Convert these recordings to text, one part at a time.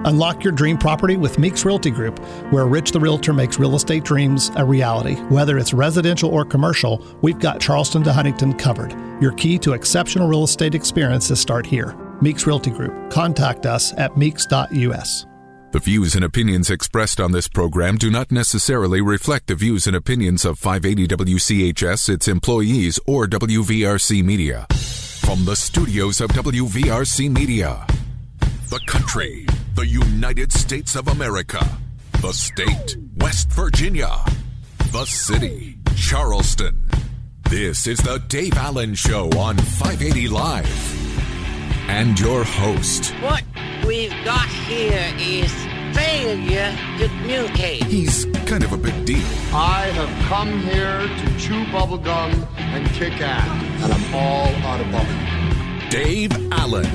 Unlock your dream property with Meeks Realty Group, where Rich the Realtor makes real estate dreams a reality. Whether it's residential or commercial, we've got Charleston to Huntington covered. Your key to exceptional real estate experiences start here. Meeks Realty Group. Contact us at meeks.us. The views and opinions expressed on this program do not necessarily reflect the views and opinions of 580 WCHS, its employees, or WVRC Media. From the studios of WVRC Media, the country, the United States of America, the state, West Virginia, the city, Charleston. This is the Dave Allen Show on 580 Live. And your host. What we've got here is failure to communicate. He's kind of a big deal. I have come here to chew bubblegum and kick ass, and I'm all out of bubblegum. Dave Allen.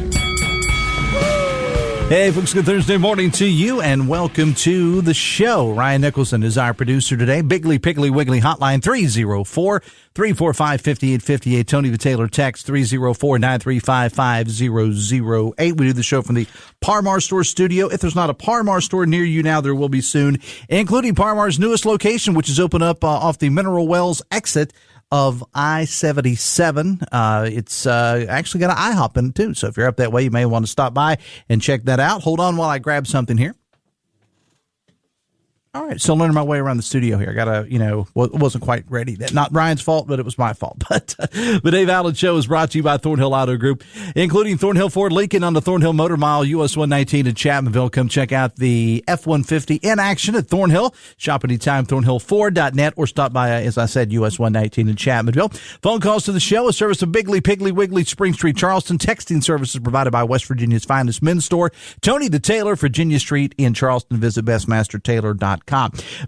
Hey, folks, good Thursday morning to you, and welcome to the show. Ryan Nicholson is our producer today. Bigly, Piggly, Wiggly hotline 304-345-5858. Tony the Taylor text 304-935-5008. We do the show from the Par-Mar Store studio. If there's not a Par-Mar store near you now, there will be soon, including Par-Mar's newest location, which is open up off the Mineral Wells exit of I-77. It's actually got an IHOP in it, too. So if you're up that way, you may want to stop by and check that out. Hold on while I grab something here. All right, still learning my way around the studio here. I got to, wasn't quite ready. That not Ryan's fault, but it was my fault. But the Dave Allen Show is brought to you by Thornhill Auto Group, including Thornhill Ford Lincoln on the Thornhill Motor Mile, US 119 in Chapmanville. Come check out the F-150 in action at Thornhill. Shop anytime, thornhillford.net, or stop by, as I said, US 119 in Chapmanville. Phone calls to the show, a service of Bigly, Piggly, Wiggly, Spring Street, Charleston. Texting services provided by West Virginia's finest men's store, Tony the Taylor, Virginia Street in Charleston. Visit bestmastertaylor.com.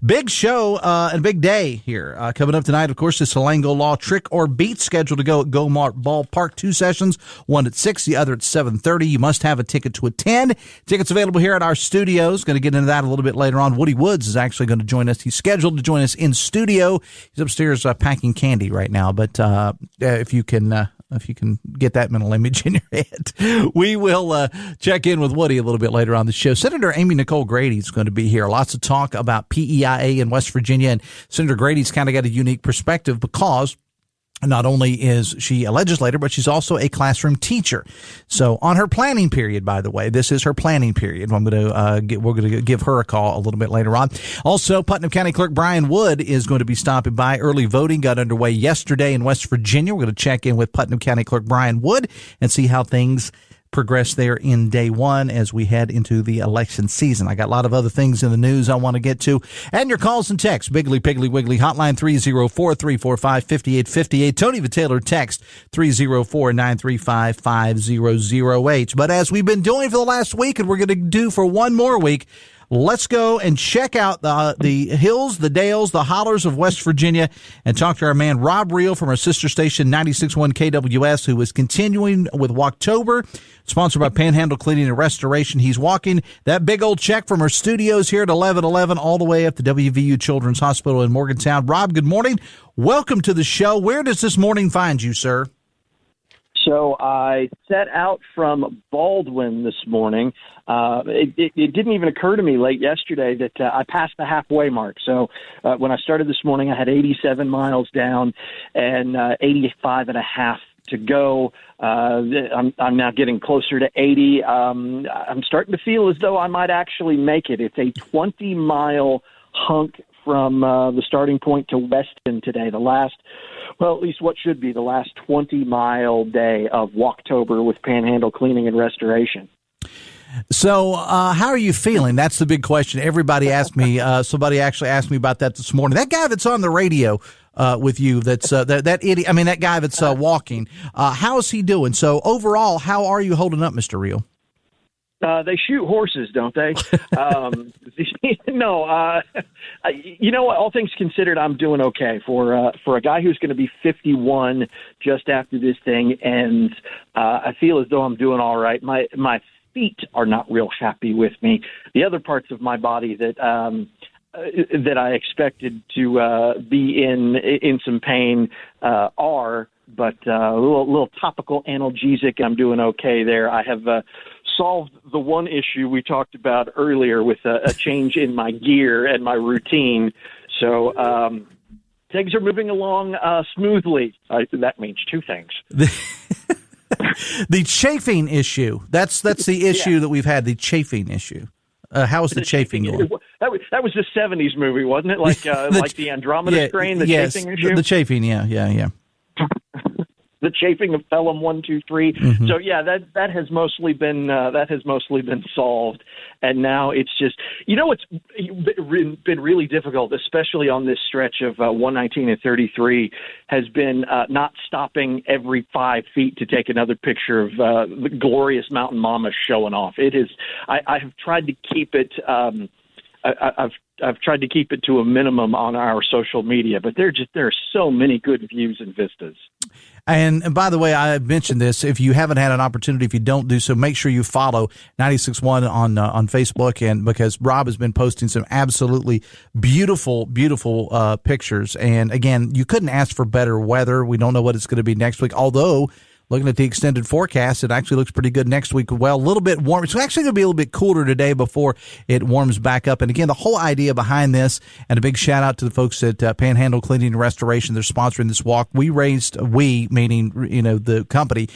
Big show and big day here. Coming up tonight, of course, the Salango Law Trick or Beat, scheduled to go at Gomart Ballpark. 2 sessions, one at 6, the other at 7:30. You must have a ticket to attend. Tickets available here at our studios. Going to get into that a little bit later on. Woody Woods is actually going to join us. He's scheduled to join us in studio. He's upstairs packing candy right now. But if you can get that mental image in your head, we will check in with Woody a little bit later on the show. Senator Nicole Grady is going to be here. Lots of talk about PEIA in West Virginia, and Senator Grady's kind of got a unique perspective because not only is she a legislator, but she's also a classroom teacher. So on her planning period, by the way, this is her planning period. We're going to give her a call a little bit later on. Also, Putnam County Clerk Brian Wood is going to be stopping by. Early voting got underway yesterday in West Virginia. We're going to check in with Putnam County Clerk Brian Wood and see how things progress there in day one as we head into the election season. I got a lot of other things in the news I want to get to. And your calls and texts. Bigly, Piggly, Wiggly hotline 304-345-5858. Tony the Taylor text 304-935-5008. But as we've been doing for the last week, and we're going to do for one more week, let's go and check out the hills, the dales, the hollers of West Virginia and talk to our man Robb Reel from our sister station 96.1 KWS, who is continuing with Walktober, sponsored by Panhandle Cleaning and Restoration. He's walking that big old check from our studios here at 1111 all the way up to WVU Children's Hospital in Morgantown. Robb, good morning. Welcome to the show. Where does this morning find you, sir? So I set out from Baldwin this morning. It didn't even occur to me late yesterday that I passed the halfway mark. So when I started this morning, I had 87 miles down and 85 and a half to go. I'm now getting closer to 80. I'm starting to feel as though I might actually make it. It's a 20-mile hunk from the starting point to Weston today, at least what should be the last 20-mile day of Walktober with Panhandle Cleaning and Restoration. So how are you feeling? That's the big question. Everybody asked me, somebody actually asked me about that this morning. That guy that's on the radio with you, that's that idiot, that guy that's walking, how's he doing? So overall, how are you holding up, Mr. Reel? They shoot horses, don't they? No. You know what? All things considered, I'm doing okay for a guy who's going to be 51 just after this thing, and I feel as though I'm doing all right. My feet are not real happy with me. The other parts of my body that I expected to be in some pain are but a little topical analgesic. I'm doing okay there. I have solved the one issue we talked about earlier with a change in my gear and my routine. So things are moving along smoothly. That means two things. The chafing issue. That's the issue that we've had, the chafing issue. How is the chafing going? That was the 70s movie, wasn't it? Like like the Andromeda strain, the chafing issue? The chafing, yeah. The chafing of Pelham 1, 2, 3. Mm-hmm. So yeah, that has mostly been solved, and now it's just it's been really difficult, especially on this stretch of 119 and 33, has been not stopping every 5 feet to take another picture of the glorious mountain mama showing off. It is. I have tried to keep it. I've tried to keep it to a minimum on our social media, but there are so many good views and vistas. And by the way, I mentioned this. If you haven't had an opportunity, if you don't do so, make sure you follow 96.1 on Facebook, and because Rob has been posting some absolutely beautiful pictures. And again, you couldn't ask for better weather. We don't know what it's going to be next week, although looking at the extended forecast, it actually looks pretty good next week. Well, a little bit warm. It's actually going to be a little bit cooler today before it warms back up. And again, the whole idea behind this, and a big shout out to the folks at Panhandle Cleaning and Restoration. They're sponsoring this walk. We meaning, the company,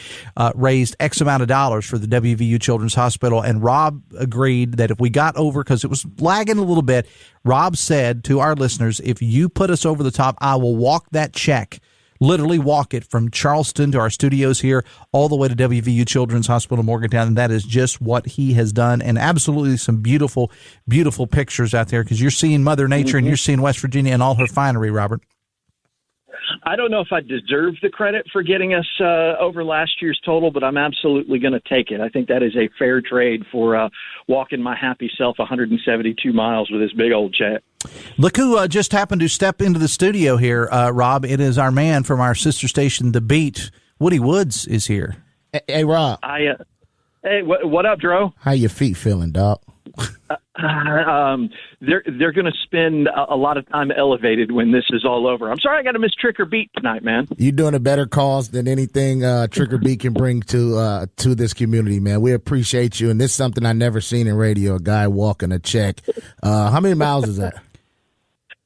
raised X amount of dollars for the WVU Children's Hospital. And Rob agreed that if we got over, because it was lagging a little bit, Rob said to our listeners, if you put us over the top, I will walk that check. Literally walk it from Charleston to our studios here all the way to WVU Children's Hospital in Morgantown, and that is just what he has done. And absolutely some beautiful, beautiful pictures out there, because you're seeing Mother Nature and you're seeing West Virginia and all her finery, Robert. I don't know if I deserve the credit for getting us over last year's total, but I'm absolutely going to take it. I think that is a fair trade for walking my happy self 172 miles with this big old check. Look who just happened to step into the studio here, Rob. It is our man from our sister station, The Beat. Woody Woods is here. Hey, Rob. Hey, what up, Dro? How your feet feeling, Doc? They're going to spend a lot of time elevated when this is all over. I'm sorry I got to miss Trick or Beat tonight, man. You're doing a better cause than anything Trick or Beat can bring to this community, man. We appreciate you, and this is something I never seen in radio, a guy walking a check. How many miles is that?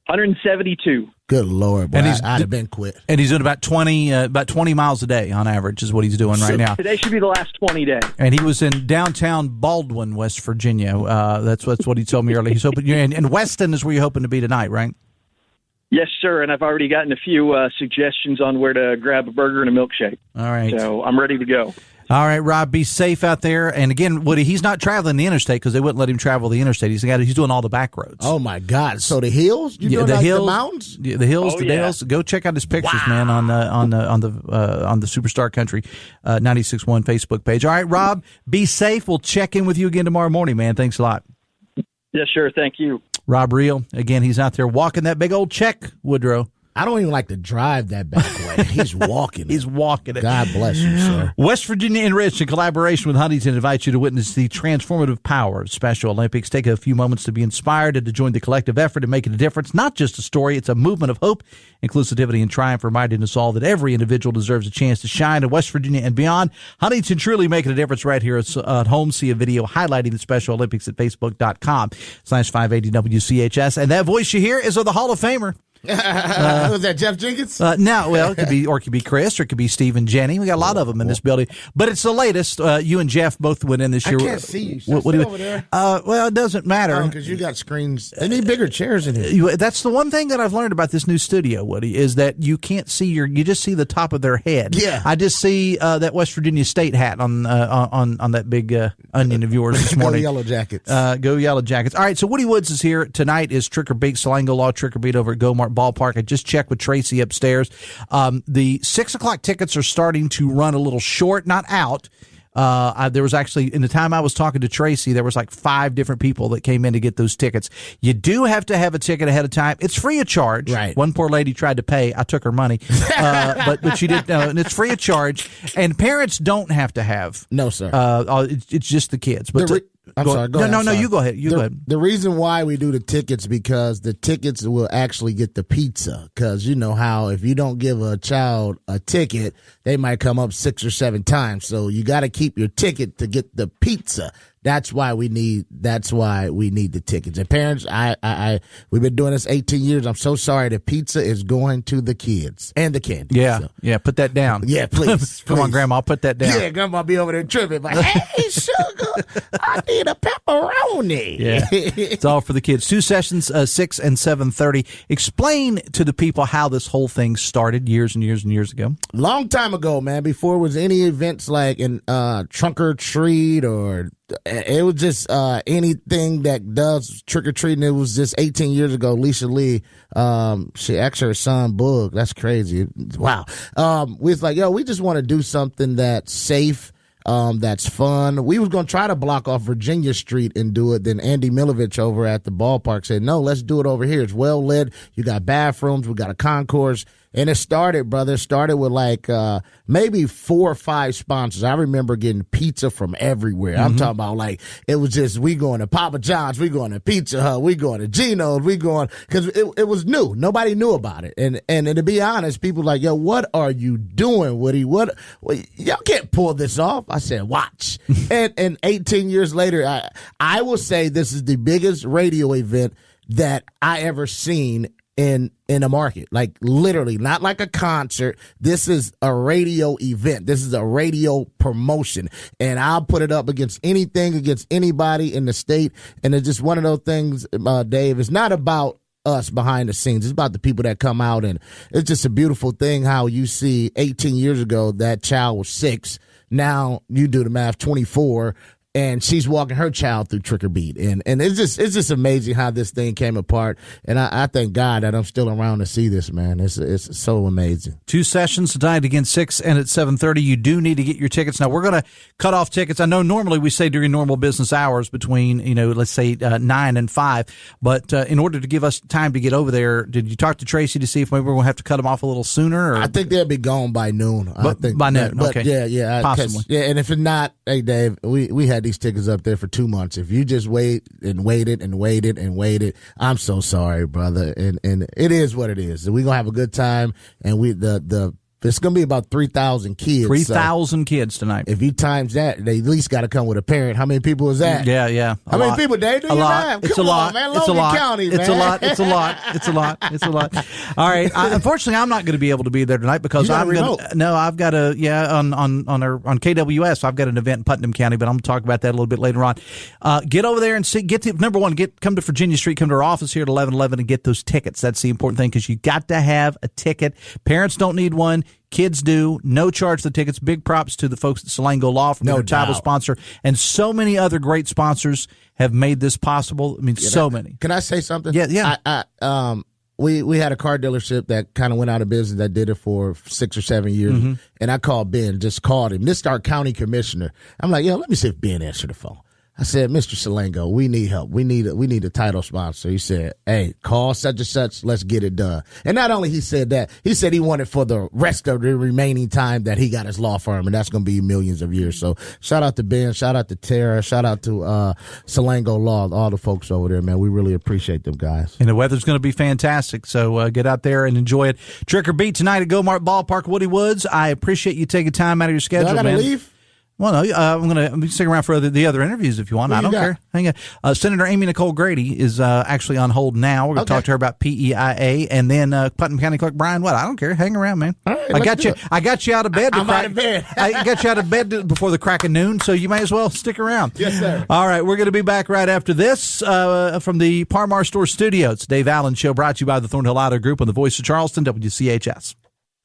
172. Good Lord, boy. I'd have been quit. And he's doing about 20 miles a day on average is what he's doing right now. Today should be the last 20 days. And he was in downtown Baldwin, West Virginia. That's what he told me earlier. He's hoping, and Weston is where you're hoping to be tonight, right? Yes, sir. And I've already gotten a few suggestions on where to grab a burger and a milkshake. All right. So I'm ready to go. All right, Rob, be safe out there. And again, Woody, he's not traveling the interstate because they wouldn't let him travel the interstate. He's doing all the back roads. Oh my God! So the hills, the hills, the mountains, the hills, the dales. Go check out his pictures, man, on the Superstar Country 96.1 Facebook page. All right, Rob, be safe. We'll check in with you again tomorrow morning, man. Thanks a lot. Yes, sure. Thank you. Robb Reel, again, he's out there walking that big old check, Woodrow. I don't even like to drive that back way. He's walking it. He's walking it. God bless you, sir. West Virginia Enriched, in collaboration with Huntington, invites you to witness the transformative power of Special Olympics. Take a few moments to be inspired and to join the collective effort in making a difference. Not just a story, it's a movement of hope, inclusivity, and triumph, reminding us all that every individual deserves a chance to shine in West Virginia and beyond. Huntington truly making a difference right here at home. See a video highlighting the Special Olympics at facebook.com/580 WCHS. And that voice you hear is of the Hall of Famer. Was that Jeff Jenkins? No, well, it could be Chris, or it could be Steve and Jenny. We got a lot of them in this building, but it's the latest. You and Jeff both went in this year. I can't see you. What do you over there? Well, it doesn't matter because you got screens. They need bigger chairs in here. That's the one thing that I've learned about this new studio, Woody, is that you can't see you just see the top of their head. Yeah, I just see that West Virginia State hat on that big onion of yours this morning. Go Yellow Jackets. Go Yellow Jackets. All right, so Woody Woods is here tonight. Is Trick or Beat, Salango Law Trick or Beat over at Go-Mart Ballpark. I just checked with Tracy upstairs. The 6 o'clock tickets are starting to run a little short, not out. There was actually, in the time I was talking to Tracy, there was like 5 different people that came in to get those tickets. You do have to have a ticket ahead of time. It's free of charge. Right. One poor lady tried to pay. I took her money, but she didn't know. And it's free of charge. And parents don't have to have. No, sir. It's just the kids. But I'm sorry. Go ahead. No, you go ahead. Go ahead. The reason why we do the tickets, because the tickets will actually get the pizza. Because you know how if you don't give a child a ticket, they might come up 6 or 7 times. So you got to keep your ticket to get the pizza. That's why we need the tickets. And parents, we've been doing this 18 years. I'm so sorry. The pizza is going to the kids and the candy. Yeah. So. Yeah. Put that down. Yeah, please. Come on, Grandma, put that down. Yeah, Grandma be over there tripping. Like, hey, sugar, I need a pepperoni. Yeah. It's all for the kids. 2 sessions, 6 and 7:30. Explain to the people how this whole thing started years and years and years ago. Long time ago, man, before it was any events like in Trunk or Treat, or it was just anything that does trick or treating. It was just 18 years ago. Lisa Lee, she actually her son Boog. That's crazy. Wow. We was like, yo, we just want to do something that's safe. That's fun. We was going to try to block off Virginia Street and do it. Then Andy Milovich over at the ballpark said, no, let's do it over here. It's well lit. You got bathrooms. We got a concourse. And it started, brother. It started with like maybe 4 or 5 sponsors. I remember getting pizza from everywhere. I'm talking about like it was just we going to Papa John's, we going to Pizza Hut, we going to Geno's, we going because it was new. Nobody knew about it. And to be honest, people like, yo, what are you doing, Woody? What y'all can't pull this off. I said, watch. and 18 years later, I will say this is the biggest radio event that I ever seen in a market. Like literally, not like a concert. This is a radio event. This is a radio promotion. And I'll put it up against anything, against anybody in the state. And it's just one of those things, Dave. It's not about us behind the scenes. It's about the people that come out, and it's just a beautiful thing how you see 18 years ago that child was 6. Now you do the math, 24. And she's walking her child through Trick or Beat. And it's just amazing how this thing came apart. And I thank God that I'm still around to see this, man. It's so amazing. 2 sessions tonight again, 6 and at 7:30. You do need to get your tickets. Now, we're going to cut off tickets. I know normally we say during normal business hours between, let's say 9 and 5. But in order to give us time to get over there, did you talk to Tracy to see if maybe we're going to have to cut them off a little sooner? Or? I think they'll be gone by noon. By noon, okay. Yeah. Possibly. Yeah, and if it's not, hey, Dave, we had these tickets up there for 2 months. If you just wait and waited and waited and waited, I'm so sorry, brother. And it is what it is. We're gonna have a good time, and it's going to be about 3,000 kids. 3,000 kids tonight. If you times that, they at least got to come with a parent. How many people is that? Yeah. How many people, Dave? A lot. It's a lot. Man. It's a lot. County, man. It's a lot. All right. Unfortunately, I'm not going to be able to be there tonight because I've got on KWS. I've got an event in Putnam County, but I'm going to talk about that a little bit later on. Get over there and see. Number one, come to Virginia Street, come to our office here at 1111 and get those tickets. That's the important thing because you got to have a ticket. Parents don't need one. Kids do. No charge for the tickets. Big props to the folks at Salango Law for their title sponsor. And so many other great sponsors have made this possible. I mean, so many. Can I say something? Yeah. We had a car dealership that kind of went out of business that did it for 6 or 7 years. And I called Ben, just called him. This is our county commissioner. I'm like, let me see if Ben answered the phone. I said, Mr. Salango, we need help. We need a title sponsor. He said, hey, call such and such. Let's get it done. And not only he said that, he said he wanted for the rest of the remaining time that he got his law firm, and that's going to be millions of years. So shout out to Ben, shout out to Tara, shout out to Salango Law, all the folks over there, man. We really appreciate them guys. And the weather's going to be fantastic, so get out there and enjoy it. Trick or Beat tonight at Go-Mart Ballpark, Woody Woods. I appreciate you taking time out of your schedule, I gotta leave? Well, no, I'm going to stick around for the other interviews if you want. I don't care. Hang on. Senator Amy Nicole Grady is actually on hold now. We're going to talk to her about PEIA, and then Putnam County Clerk Brian What? I don't care. Hang around, man. All right, I got you out of bed. I'm out of bed. I got you out of bed before the crack of noon, so you may as well stick around. Yes, sir. All right, we're going to be back right after this from the Parmar Store Studio. It's Dave Allen Show, brought to you by the Thornhill Auto Group on the Voice of Charleston, WCHS.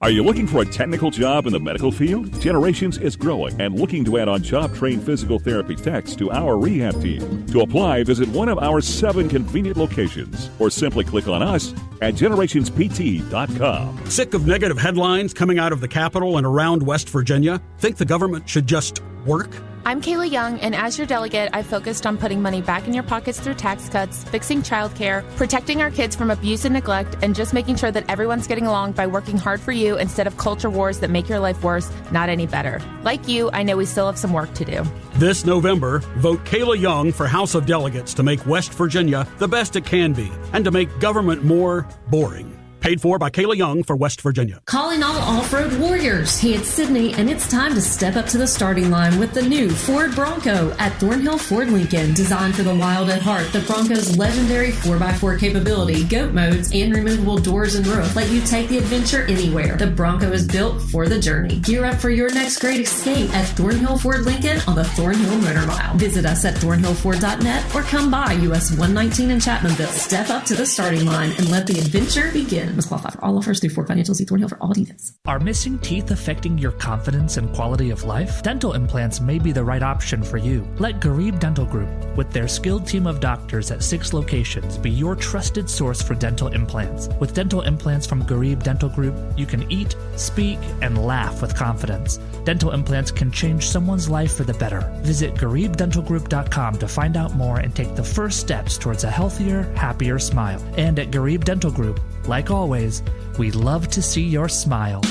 Are you looking for a technical job in the medical field? Generations is growing and looking to add on job-trained physical therapy techs to our rehab team. To apply, visit one of our 7 convenient locations or simply click on us at generationspt.com. Sick of negative headlines coming out of the Capitol and around West Virginia? Think the government should just work? I'm Kayla Young, and as your delegate, I've focused on putting money back in your pockets through tax cuts, fixing childcare, protecting our kids from abuse and neglect, and just making sure that everyone's getting along by working hard for you instead of culture wars that make your life worse, not any better. Like you, I know we still have some work to do. This November, vote Kayla Young for House of Delegates to make West Virginia the best it can be and to make government more boring. Paid for by Kayla Young for West Virginia. Calling all off-road warriors. Hey, it's Sydney, and it's time to step up to the starting line with the new Ford Bronco at Thornhill Ford Lincoln. Designed for the wild at heart, the Bronco's legendary 4x4 capability, GOAT modes, and removable doors and roof let you take the adventure anywhere. The Bronco is built for the journey. Gear up for your next great escape at Thornhill Ford Lincoln on the Thornhill Motor Mile. Visit us at thornhillford.net or come by US 119 in Chapmanville. Step up to the starting line and let the adventure begin. Must qualify for all offers through Ford Financial. See Thornhill for all details. Are missing teeth affecting your confidence and quality of life? Dental implants may be the right option for you. Let Garib Dental Group, with their skilled team of doctors at 6 locations, be your trusted source for dental implants. With dental implants from Garib Dental Group, you can eat, speak, and laugh with confidence. Dental implants can change someone's life for the better. Visit GaribDentalGroup.com to find out more and take the first steps towards a healthier, happier smile. And at Garib Dental Group, like always, we love to see your smile.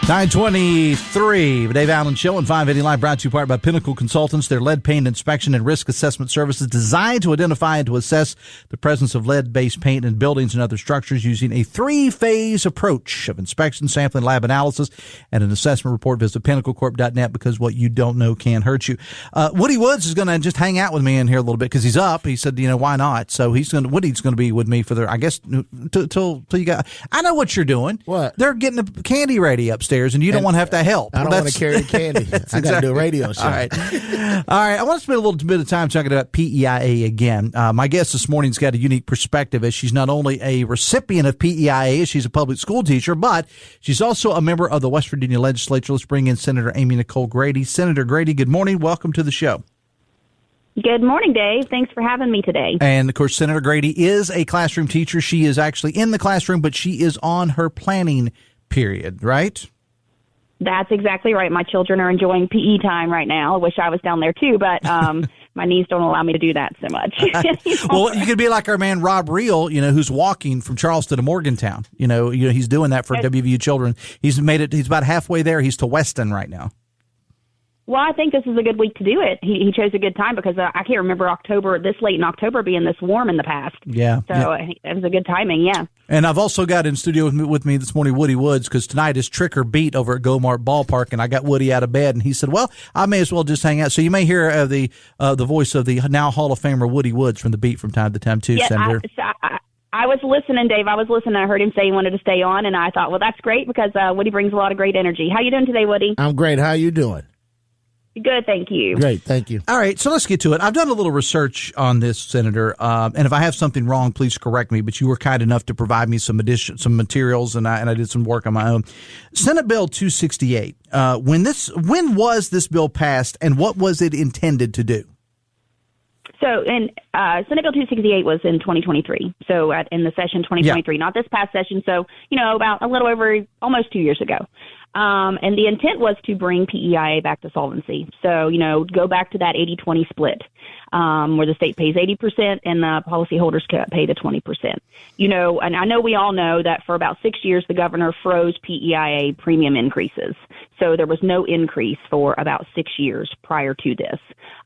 9:23, the Dave Allen Show on 580 Live, brought to you part by Pinnacle Consultants. Their lead paint inspection and risk assessment services designed to identify and to assess the presence of lead-based paint in buildings and other structures using a 3-phase approach of inspection, sampling, lab analysis, and an assessment report. Visit pinnaclecorp.net because what you don't know can hurt you. Woody Woods is going to just hang out with me in here a little bit because he's up. He said, why not? So Woody's going to be with me for the, I guess, till you got, I know what you're doing. What? They're getting a candy ready upstairs. And you don't want to have to help. I don't want to carry the candy. I got to do a radio show. All right. I want to spend a little bit of time talking about PEIA again. My guest this morning's got a unique perspective as she's not only a recipient of PEIA, she's a public school teacher, but she's also a member of the West Virginia legislature. Let's bring in Senator Amy Nicole Grady. Senator Grady, good morning. Welcome to the show. Good morning, Dave. Thanks for having me today. And, of course, Senator Grady is a classroom teacher. She is actually in the classroom, but she is on her planning period, right? That's exactly right. My children are enjoying PE time right now. I wish I was down there too, but my knees don't allow me to do that so much. Well, you could be like our man Robb Reel, who's walking from Charleston to Morgantown. He's doing that for WVU children. He's made it. He's about halfway there. He's to Weston right now. Well, I think this is a good week to do it. He chose a good time because I can't remember this late in October being this warm in the past. Yeah. So it was a good timing, yeah. And I've also got in studio with me this morning Woody Woods because tonight is trick or beat over at Go-Mart Ballpark, and I got Woody out of bed, and he said, well, I may as well just hang out. So you may hear the voice of the now Hall of Famer Woody Woods from the beat from time to time, too, Senator. I was listening, Dave. I was listening. I heard him say he wanted to stay on, and I thought, well, that's great because Woody brings a lot of great energy. How you doing today, Woody? I'm great. How you doing? Good, thank you. Great, thank you. All right, so let's get to it. I've done a little research on this, Senator, and if I have something wrong, please correct me, but you were kind enough to provide me some materials, and I did some work on my own. Senate Bill 268, when was this bill passed, and what was it intended to do? So, Senate Bill 268 was in 2023. So, in the session 2023, not this past session. So, about a little over almost 2 years ago. And the intent was to bring PEIA back to solvency. So, go back to that 80-20 split, where the state pays 80% and the policyholders pay the 20%. And I know we all know that for about 6 years, the governor froze PEIA premium increases. So there was no increase for about 6 years prior to this.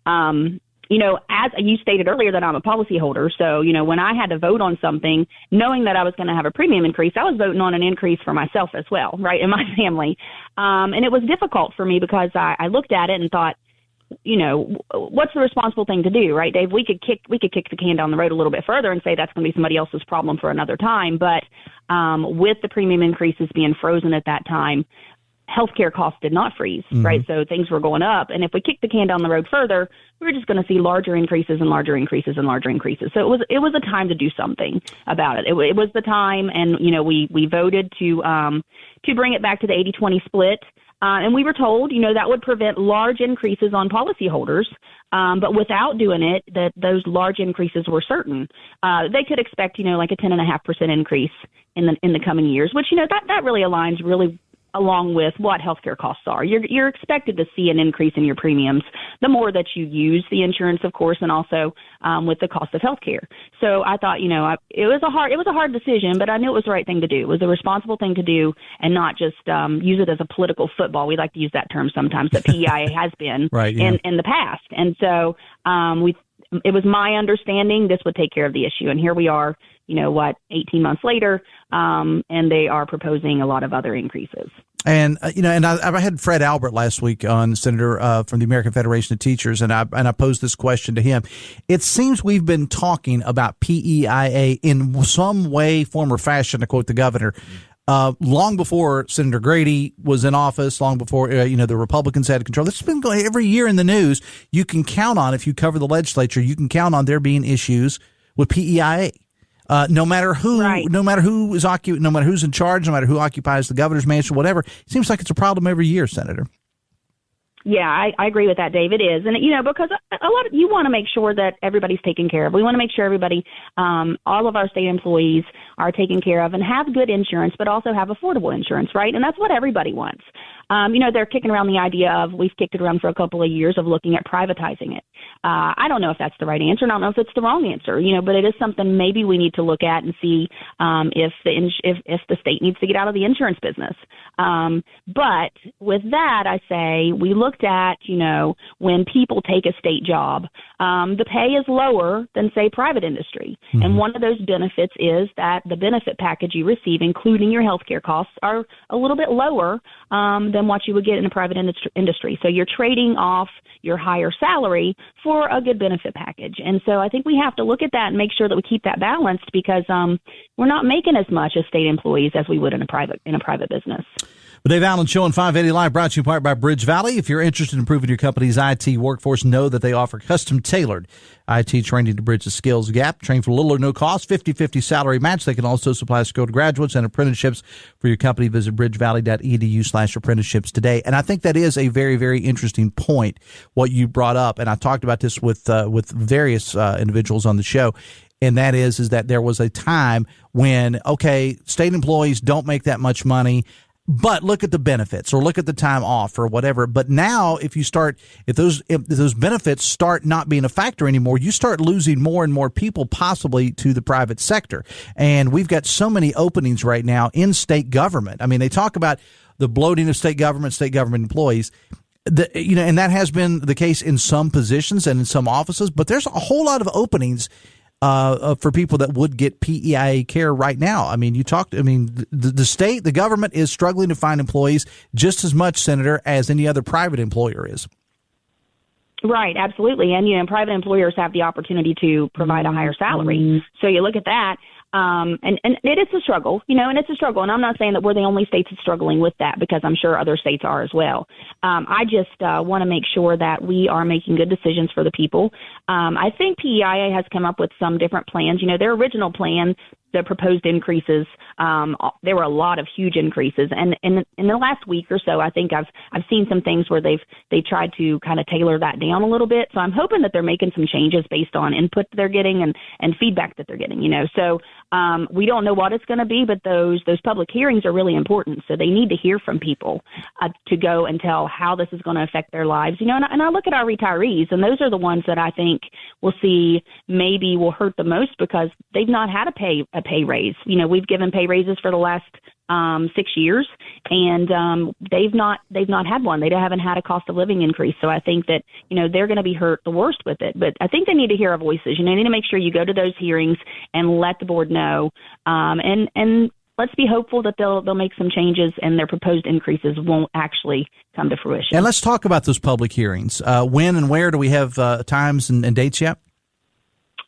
As you stated earlier that I'm a policyholder, so, when I had to vote on something, knowing that I was going to have a premium increase, I was voting on an increase for myself as well, right, in my family. And it was difficult for me because I looked at it and thought, what's the responsible thing to do, right, Dave? We could kick the can down the road a little bit further and say that's going to be somebody else's problem for another time. But with the premium increases being frozen at that time, healthcare costs did not freeze, right? So things were going up. And if we kick the can down the road further, we were just going to see larger increases and larger increases and larger increases. So it was a time to do something about it. It was the time, and we voted to bring it back to the 80-20 split. And we were told, that would prevent large increases on policyholders. But without doing it, that those large increases were certain. They could expect, like a 10.5% increase in the coming years, which, that really aligns really along with what healthcare costs are. You're expected to see an increase in your premiums the more that you use the insurance, of course, and also with the cost of healthcare. So I thought, it was a hard decision, but I knew it was the right thing to do. It was a responsible thing to do, and not just use it as a political football. We like to use that term sometimes, that PEI has been right, yeah. in the past. And so it was my understanding this would take care of the issue, and here we are. 18 months later, and they are proposing a lot of other increases. And I had Fred Albert last week on, Senator, from the American Federation of Teachers, and I posed this question to him. It seems we've been talking about PEIA in some way, form, or fashion, to quote the governor, long before Senator Grady was in office, long before the Republicans had control. This has been going every year in the news. You can count on, if you cover the legislature, you can count on there being issues with PEIA. No matter who, right. no matter who's in charge, no matter who occupies the governor's mansion, whatever, it seems like it's a problem every year, Senator. Yeah, I agree with that, Dave. It is. And, because you want to make sure that everybody's taken care of. We want to make sure everybody, all of our state employees are taken care of and have good insurance, but also have affordable insurance, right? And that's what everybody wants. They're kicking around the idea of, we've kicked it around for a couple of years, of looking at privatizing it. I don't know if that's the right answer. I don't know if it's the wrong answer, but it is something maybe we need to look at and see if the state needs to get out of the insurance business. But with that, I say we looked at, when people take a state job, the pay is lower than, say, private industry. Mm-hmm. And one of those benefits is that the benefit package you receive, including your health care costs, are a little bit lower than what you would get in a private industry. So you're trading off your higher salary for a good benefit package. And so I think we have to look at that and make sure that we keep that balanced, because we're not making as much as state employees as we would in a private business. The Dave Allen Show on 580 Live, brought to you in part by Bridge Valley. If you're interested in improving your company's IT workforce, know that they offer custom-tailored IT training to bridge the skills gap. Train for little or no cost, 50-50 salary match. They can also supply skilled graduates and apprenticeships for your company. Visit bridgevalley.edu/apprenticeships today. And I think that is a very, very interesting point, what you brought up. And I talked about this with various individuals on the show. And that is that there was a time when, state employees don't make that much money, but look at the benefits, or look at the time off, or whatever. But now, if those benefits start not being a factor anymore, you start losing more and more people, possibly to the private sector. And we've got so many openings right now in state government. I mean, they talk about the bloating of state government employees. And that has been the case in some positions and in some offices. But there's a whole lot of openings for people that would get PEIA care right now. I mean, the state, the government is struggling to find employees just as much, Senator, as any other private employer is. Right, absolutely. And, private employers have the opportunity to provide a higher salary. So you look at that. And it is a struggle, and it's a struggle. And I'm not saying that we're the only states that's struggling with that, because I'm sure other states are as well. I just want to make sure that we are making good decisions for the people. I think PEIA has come up with some different plans. Their original plan, the proposed increases, there were a lot of huge increases. And in the last week or so, I think I've seen some things where they tried to kind of tailor that down a little bit. So I'm hoping that they're making some changes based on input that they're getting and feedback that they're getting, So we don't know what it's going to be, but those public hearings are really important. So they need to hear from people to go and tell how this is going to affect their lives, And I look at our retirees, and those are the ones that I think we'll see maybe will hurt the most, because they've not had a pay raise. We've given pay raises for the last 6 years, and they've not had one. They haven't had a cost of living increase. So I think that they're going to be hurt the worst with it. But I think they need to hear our voices. They need to make sure you go to those hearings and let the board know. And let's be hopeful that they'll make some changes and their proposed increases won't actually come to fruition. And let's talk about those public hearings. When and where do we have times and dates yet?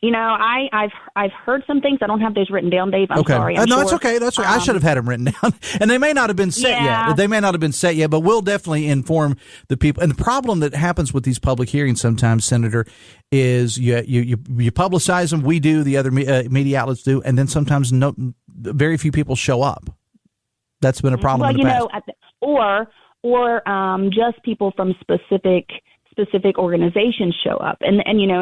I've heard some things. I don't have those written down, Dave. I'm sorry. No, it's okay. That's okay. I should have had them written down. And they may not have been set yet. They may not have been set yet, but we'll definitely inform the people. And the problem that happens with these public hearings sometimes, Senator, is you publicize them. We do. The other media outlets do. And then sometimes very few people show up. That's been a problem in the past. Or just people from specific specific organizations show up. And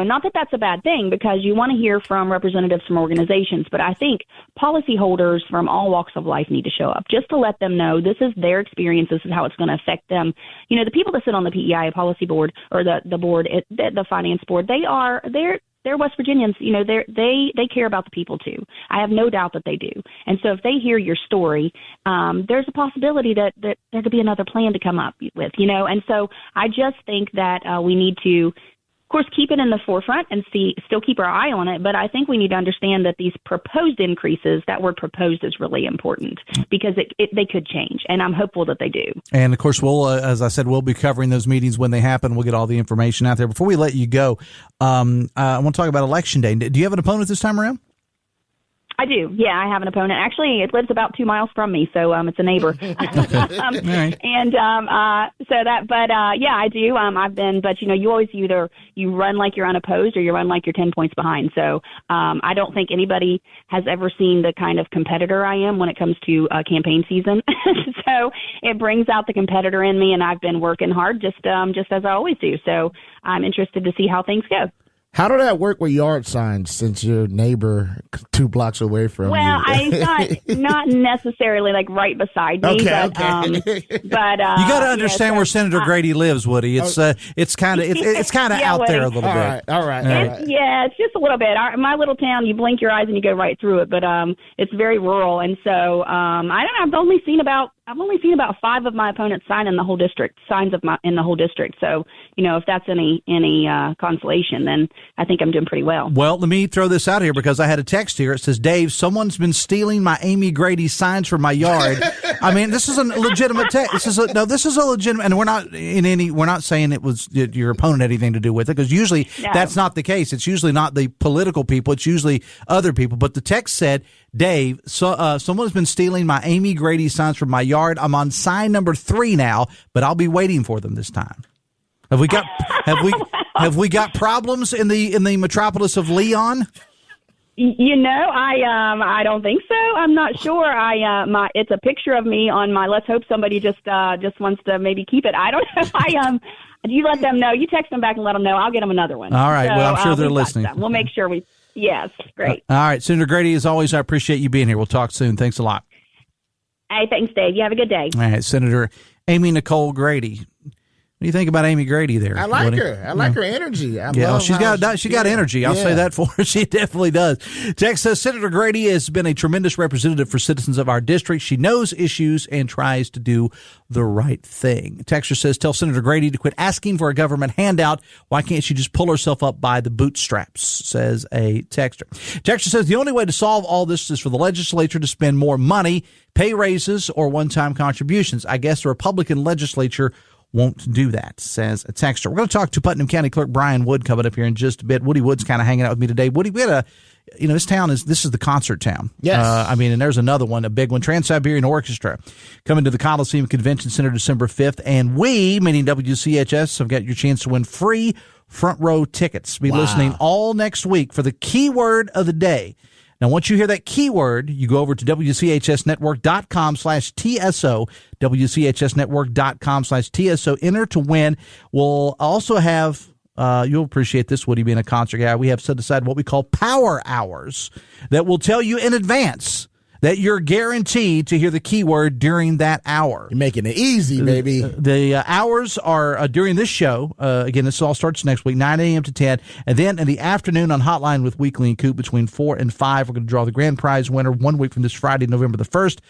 not that that's a bad thing, because you want to hear from representatives from organizations, but I think policyholders from all walks of life need to show up just to let them know this is their experience, this is how it's going to affect them. The people that sit on the PEI policy board, or the board, the finance board, they're West Virginians. They care about the people too. I have no doubt that they do. And so if they hear your story, there's a possibility that there could be another plan to come up with, And so I just think that we need to, of course, keep it in the forefront and still keep our eye on it. But I think we need to understand that these proposed increases, that word proposed is really important, because they could change. And I'm hopeful that they do. And of course, we'll, as I said, we'll be covering those meetings when they happen. We'll get all the information out there. Before we let you go, I want to talk about Election Day. Do you have an opponent this time around? I do. Yeah, I have an opponent. Actually, it lives about 2 miles from me, so it's a neighbor. Right. And I do. I've been, but you always you run like you're unopposed, or you run like you're 10 points behind. So I don't think anybody has ever seen the kind of competitor I am when it comes to campaign season. So it brings out the competitor in me, and I've been working hard, just as I always do. So I'm interested to see how things go. How did that work with yard signs, since your neighbor 2 blocks away from you? Well, not necessarily like right beside me. Okay, but you got to understand where Senator Grady lives, Woody. It's kind of out Woody. there a little bit. All right. Yeah, it's just a little bit. My little town, you blink your eyes and you go right through it, but it's very rural, and so I don't know. I've only seen about 5 of my opponents sign in the whole district, in the whole district. So, if that's any consolation, then I think I'm doing pretty well. Well, let me throw this out here, because I had a text here. It says, Dave, someone's been stealing my Amy Grady signs from my yard. I mean, this is a legitimate text. This is a legitimate, and we're not saying it was your opponent had anything to do with it, because usually that's not the case. It's usually not the political people. It's usually other people. But the text said, Dave, someone's been stealing my Amy Grady signs from my yard. I'm on sign number 3 now, but I'll be waiting for them this time. Have we got problems in the metropolis of Leon? I don't think so. I'm not sure. It's a picture of me on my. Let's hope somebody just wants to maybe keep it. I don't know. You let them know. You text them back and let them know. I'll get them another one. All right. So, well, I'm sure they're listening. We'll make sure we. Yes, great. All right, Senator Grady, as always, I appreciate you being here. We'll talk soon. Thanks a lot. Hey, thanks, Dave. You have a good day. All right, Senator Amy Nicole Grady. What do you think about Amy Grady there? I like her. I like her energy. She's got energy. I'll say that for her. She definitely does. Text says, Senator Grady has been a tremendous representative for citizens of our district. She knows issues and tries to do the right thing. Texter says, tell Senator Grady to quit asking for a government handout. Why can't she just pull herself up by the bootstraps, says a texter. Texter says, the only way to solve all this is for the legislature to spend more money, pay raises, or one-time contributions. I guess the Republican legislature won't do that, says a texter. We're going to talk to Putnam County Clerk Brian Wood coming up here in just a bit. Woody Wood's kind of hanging out with me today. Woody, we had this is the concert town. Yes. And there's another one, a big one, Trans-Siberian Orchestra, coming to the Coliseum Convention Center December 5th. And we, meaning WCHS, have got your chance to win free front row tickets. Be listening all next week for the keyword of the day. Now, once you hear that keyword, you go over to WCHSnetwork.com/TSO, WCHSnetwork.com/TSO. Enter to win. We'll also have, you'll appreciate this, Woody, being a concert guy. We have set aside what we call power hours that will tell you in advance that you're guaranteed to hear the keyword during that hour. You're making it easy, baby. The hours are during this show. Again, this all starts next week, 9 a.m. to 10. And then in the afternoon on Hotline with Weekly and Coop between 4 and 5, we're going to draw the grand prize winner 1 week from this Friday, November the 1st.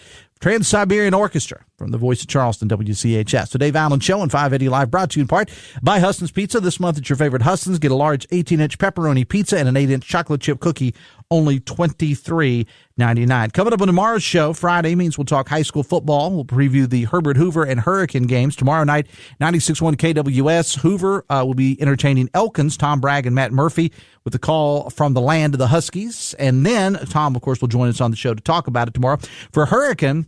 Trans-Siberian Orchestra from the Voice of Charleston, WCHS. The Dave Allen Show on 580 Live, brought to you in part by Huston's Pizza. This month at your favorite Huston's. Get a large 18-inch pepperoni pizza and an 8-inch chocolate chip cookie, only $23.99. Coming up on tomorrow's show, Friday, means we'll talk high school football. We'll preview the Herbert Hoover and Hurricane games. Tomorrow night, 96.1 KWS. Hoover will be entertaining Elkins, Tom Bragg and Matt Murphy, with the call from the land of the Huskies. And then Tom, of course, will join us on the show to talk about it tomorrow. For Hurricane,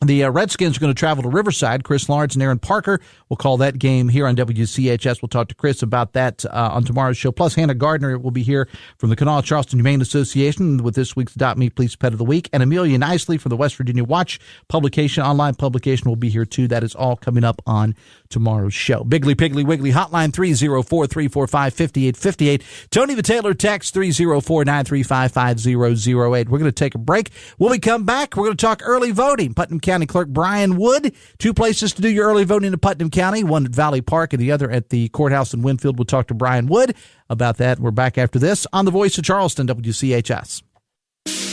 The Redskins are going to travel to Riverside. Chris Lawrence and Aaron Parker will call that game here on WCHS. We'll talk to Chris about that on tomorrow's show. Plus, Hannah Gardner will be here from the Kanawha Charleston Humane Association with this week's Adopt Me Please Pet of the Week. And Amelia Nicely from the West Virginia Watch publication, online publication, will be here too. That is all coming up on tomorrow's show. Biggly Piggly Wiggly hotline 304-345-5858. Tony the Taylor text 304-935-5008. We're going to take a break. When we come back, we're going to talk early voting. Putnam County Clerk Brian Wood. Two places to do your early voting in Putnam County, one at Valley Park and the other at the courthouse in Winfield. We'll talk to Brian Wood about that. We're back after this on the Voice of Charleston, WCHS.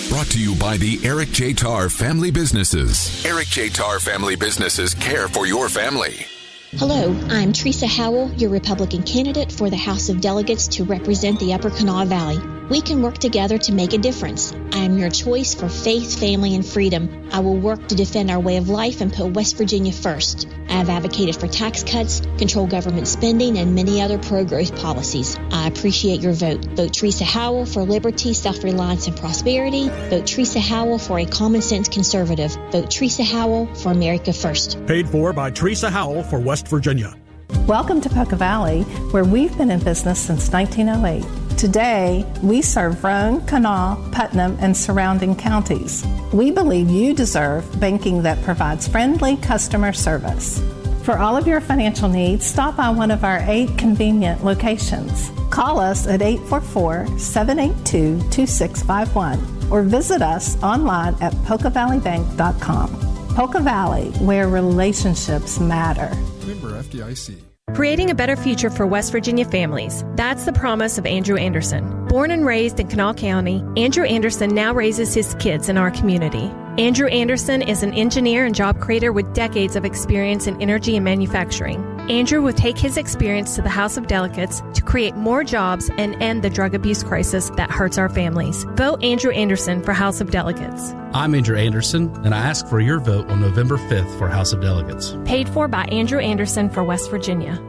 Brought to you by the Eric J. Tarr Family Businesses. Eric J. Tarr Family Businesses care for your family. Hello, I'm Teresa Howell, your Republican candidate for the House of Delegates to represent the Upper Kanawha Valley. We can work together to make a difference. I am your choice for faith, family, and freedom. I will work to defend our way of life and put West Virginia first. I have advocated for tax cuts, control government spending, and many other pro-growth policies. I appreciate your vote. Vote Teresa Howell for liberty, self-reliance, and prosperity. Vote Teresa Howell for a common-sense conservative. Vote Teresa Howell for America First. Paid for by Teresa Howell for West Virginia. Welcome to Poca Valley, where we've been in business since 1908. Today, we serve Roane, Kanawha, Putnam, and surrounding counties. We believe you deserve banking that provides friendly customer service. For all of your financial needs, stop by one of our 8 convenient locations. Call us at 844-782-2651 or visit us online at PocaValleyBank.com. Poca Valley, where relationships matter. Member FDIC. Creating a better future for West Virginia families. That's the promise of Andrew Anderson. Born and raised in Kanawha County, Andrew Anderson now raises his kids in our community. Andrew Anderson is an engineer and job creator with decades of experience in energy and manufacturing. Andrew will take his experience to the House of Delegates to create more jobs and end the drug abuse crisis that hurts our families. Vote Andrew Anderson for House of Delegates. I'm Andrew Anderson, and I ask for your vote on November 5th for House of Delegates. Paid for by Andrew Anderson for West Virginia.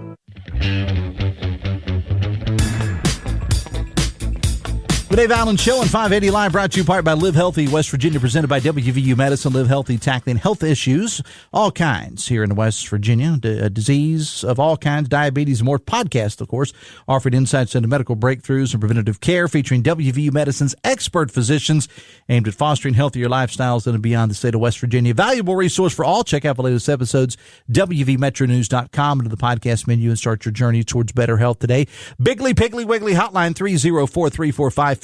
The Dave Allen Show on 580 Live, brought to you part by Live Healthy West Virginia, presented by WVU Medicine. Live Healthy, tackling health issues, all kinds here in West Virginia, disease of all kinds, diabetes, and more. Podcast, of course, offering insights into medical breakthroughs and preventative care, featuring WVU Medicine's expert physicians, aimed at fostering healthier lifestyles in and beyond the state of West Virginia. Valuable resource for all. Check out the latest episodes, WVMetroNews.com, into the podcast menu and start your journey towards better health today. Biggly Piggly Wiggly hotline 304-345-5858.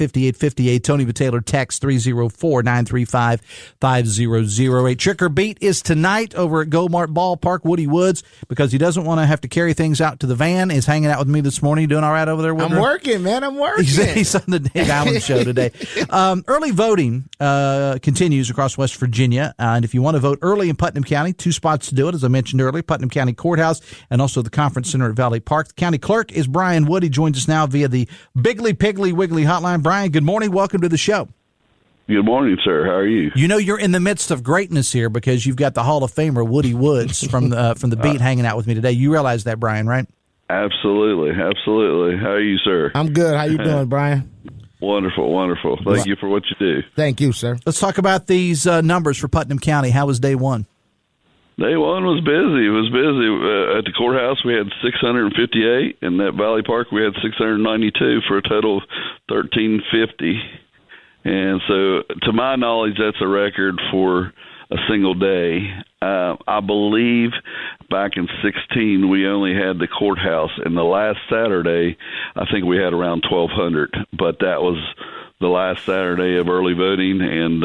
Tony Taylor text 304-935-5008. Trick or Beat is tonight over at Go-Mart Ballpark. Woody Woods, because he doesn't want to have to carry things out to the van, is hanging out with me this morning. You doing all right over there, Woodrow? I'm working, man. I'm working. He's on the Dave Allen Show today. Early voting continues across West Virginia. And if you want to vote early in Putnam County, 2 spots to do it, as I mentioned earlier, Putnam County Courthouse and also the Conference Center at Valley Park. The county clerk is Brian Wood. He joins us now via the Biggly Piggly Wiggly hotline. Brian, good morning. Welcome to the show. Good morning, sir. How are you? You know you're in the midst of greatness here because you've got the Hall of Famer Woody Woods from the beat hanging out with me today. You realize that, Brian, right? Absolutely. How are you, sir? I'm good. How you doing, Brian? Wonderful. Thank you for what you do. Thank you, sir. Let's talk about these numbers for Putnam County. How was day one? Day one was busy. It was busy. At the courthouse, we had 658, and at Valley Park, we had 692 for a total of 1,350. And so, to my knowledge, that's a record for a single day. I believe back in 2016, we only had the courthouse, and the last Saturday, I think we had around 1,200. But that was the last Saturday of early voting, and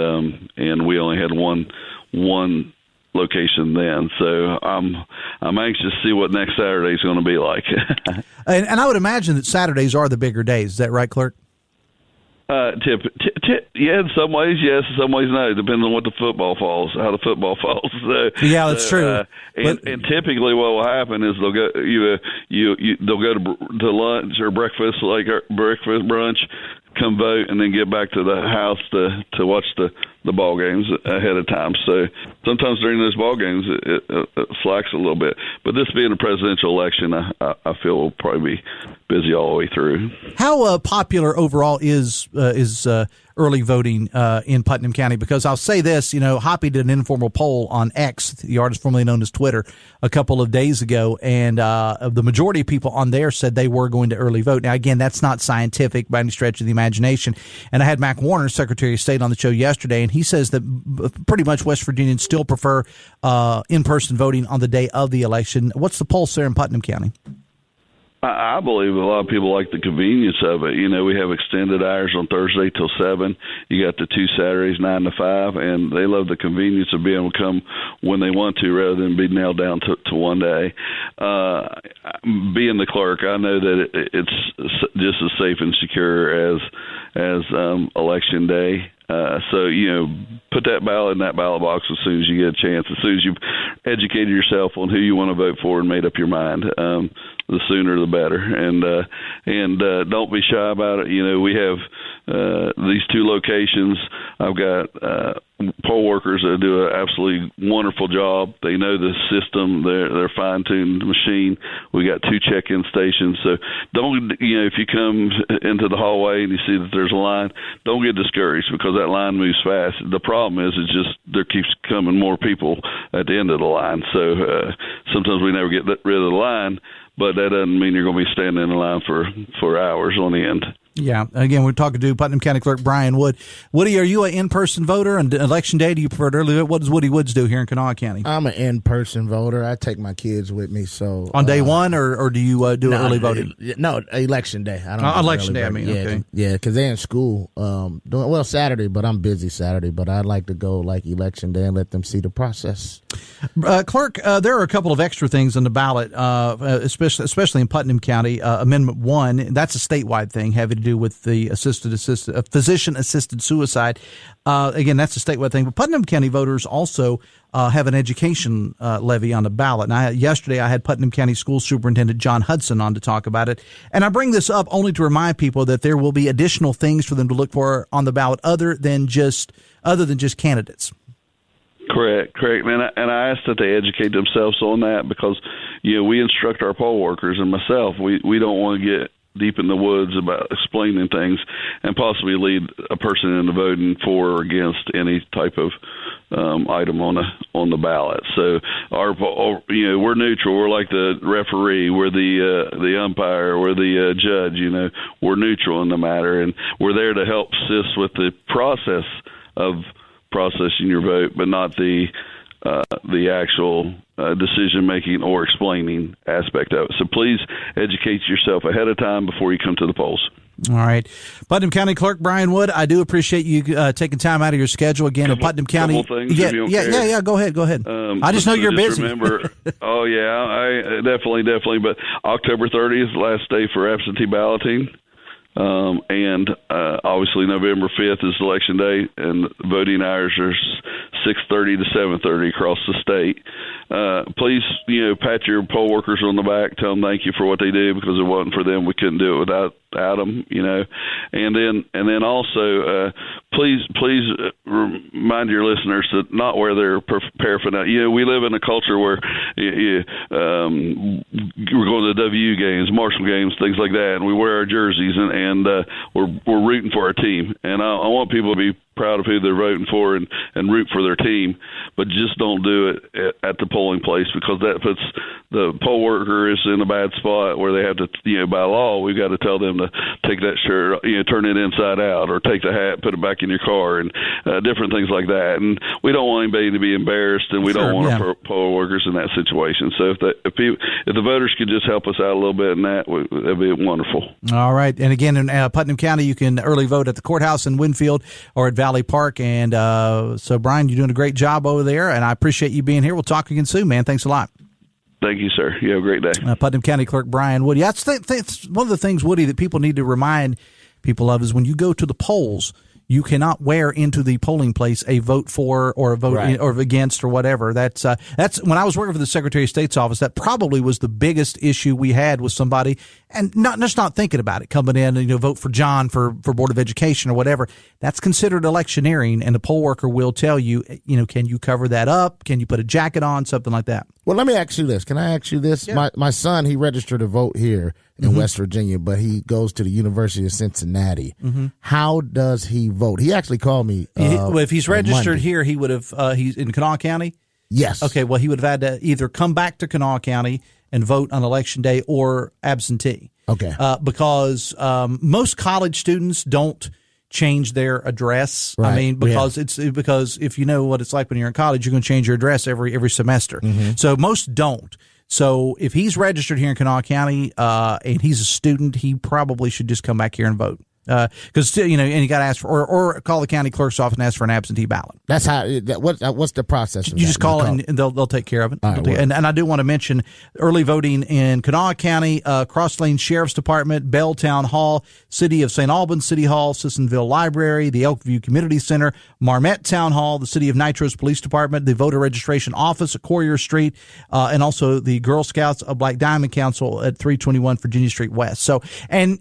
we only had one location then. So I'm anxious to see what next Saturday is going to be like. and I would imagine that Saturdays are the bigger days. Is that right, Clerk? Yeah, in some ways, yes. In some ways, no. Depends on how the football falls. So, yeah, that's true. And typically, what will happen is they'll go they'll go to lunch or breakfast, like breakfast brunch, come vote, and then get back to the house to watch the ball games ahead of time. So sometimes during those ball games, it slacks a little bit. But this being a presidential election, I feel we'll probably be busy all the way through. How popular overall is early voting in Putnam County, because I'll say this, Hoppy did an informal poll on X, the artist formerly known as Twitter, a couple of days ago, and the majority of people on there said they were going to early vote. Now, again, that's not scientific by any stretch of the imagination. And I had Mac Warner, Secretary of State, on the show yesterday, and he says that pretty much West Virginians still prefer in-person voting on the day of the election. What's the pulse there in Putnam County? I believe a lot of people like the convenience of it. We have extended hours on Thursday till 7. You got the 2 Saturdays, 9 to 5, and they love the convenience of being able to come when they want to rather than be nailed down to one day. Being the clerk, I know that it's just as safe and secure as Election Day. So, put that ballot in that ballot box as soon as you get a chance, as soon as you've educated yourself on who you want to vote for and made up your mind. The sooner the better. And don't be shy about it. We have these 2 locations. I've got poll workers that do an absolutely wonderful job. They know the system. They're fine-tuned machine. We got 2 check-in stations. So don't, if you come into the hallway and you see that there's a line, don't get discouraged because that line moves fast. The problem is it's just there keeps coming more people at the end of the line. So sometimes we never get rid of the line, but that doesn't mean you're going to be standing in line for hours on end. Yeah. Again, we're talking to Putnam County Clerk Brian Wood. Woody, are you an in-person voter? On Election Day, do you prefer to early vote? What does Woody Woods do here in Kanawha County? I'm an in-person voter. I take my kids with me. So on day one, or do you do early voting? No, Election Day. I don't. Election Day. Voting. Okay. Yeah, because they're in school. Doing Saturday, but I'm busy Saturday. But I'd like to go like Election Day and let them see the process. Clerk, there are a couple of extra things on the ballot, especially in Putnam County. Amendment 1, that's a statewide thing having to do with the physician-assisted suicide. Again, that's a statewide thing. But Putnam County voters also have an education levy on the ballot. And yesterday I had Putnam County School Superintendent John Hudson on to talk about it. And I bring this up only to remind people that there will be additional things for them to look for on the ballot other than just candidates. Correct. And I ask that they educate themselves on that because, we instruct our poll workers and myself. We don't want to get deep in the woods about explaining things and possibly lead a person into voting for or against any type of item on the ballot. So we're neutral. We're like the referee. We're the umpire. We're the judge. We're neutral in the matter, and we're there to help assist with the process of processing your vote, but not the actual decision making or explaining aspect of it. So please educate yourself ahead of time before you come to the polls. All right. Putnam County Clerk Brian Wood, I do appreciate you taking time out of your schedule again in Putnam County. Things, yeah. Go ahead. I just know you're busy. Remember, I definitely. But October 30th, last day for absentee balloting. And obviously November 5th is Election Day, and voting hours are 6:30 to 7:30 across the state. Please, pat your poll workers on the back, tell them thank you for what they do, because if it wasn't for them, we couldn't do it without them, And then also, please remind your listeners to not wear their paraphernalia. We live in a culture where we're going to W games, Marshall games, things like that, and we wear our jerseys and we're rooting for our team. And I want people to be proud of who they're voting for and root for their team, but just don't do it at the polling place, because that puts the poll worker is in a bad spot where they have to, by law, we've got to tell them to take that shirt, turn it inside out, or take the hat, put it back in your car, and different things like that. And we don't want anybody to be embarrassed, and we don't want our poll workers in that situation. So if the voters could just help us out a little bit in that, that'd be wonderful. All right. And again, in Putnam County, you can early vote at the courthouse in Winfield or at Valley Park. And so, Brian, you're doing a great job over there, and I appreciate you being here. We'll talk again soon, man. Thanks a lot. Thank you, sir. You have a great day. Putnam County Clerk Brian Wood. Yeah, that's one of the things, Woody, that people need to remind people of is when you go to the polls, you cannot wear into the polling place a vote for or a vote or against or whatever. That's when I was working for the Secretary of State's office. That probably was the biggest issue we had with somebody, and not thinking about it, coming in and vote for John for Board of Education or whatever. That's considered electioneering, and the poll worker will tell you, can you cover that up? Can you put a jacket on? Something like that. Well, let me ask you this. Can I ask you this? Yeah. My son, he registered to vote here, in West Virginia, but he goes to the University of Cincinnati. How does he vote? He actually called me. Well, if he's registered Monday. here, he would have. He's in Kanawha County. Yes. Okay. Well, he would have had to either come back to Kanawha County and vote on election day or absentee. Okay. Because most college students don't change their address. Right. I mean, because because if you know what it's like when you're in college, you're going to change your address every semester. So most don't. So if he's registered here in Kanawha County and he's a student, he probably should just come back here and vote. Because and you got to ask for or call the county clerk's office and ask for an absentee ballot. That's how. What's the process? You just call it and they'll take care of it. Right, and I do want to mention early voting in Kanawha County, Cross Lane Sheriff's Department, Bell Town Hall, City of St. Albans City Hall, Sissonville Library, the Elkview Community Center, Marmette Town Hall, the City of Nitro's Police Department, the Voter Registration Office at Courier Street, and also the Girl Scouts of Black Diamond Council at 321 Virginia Street West. So and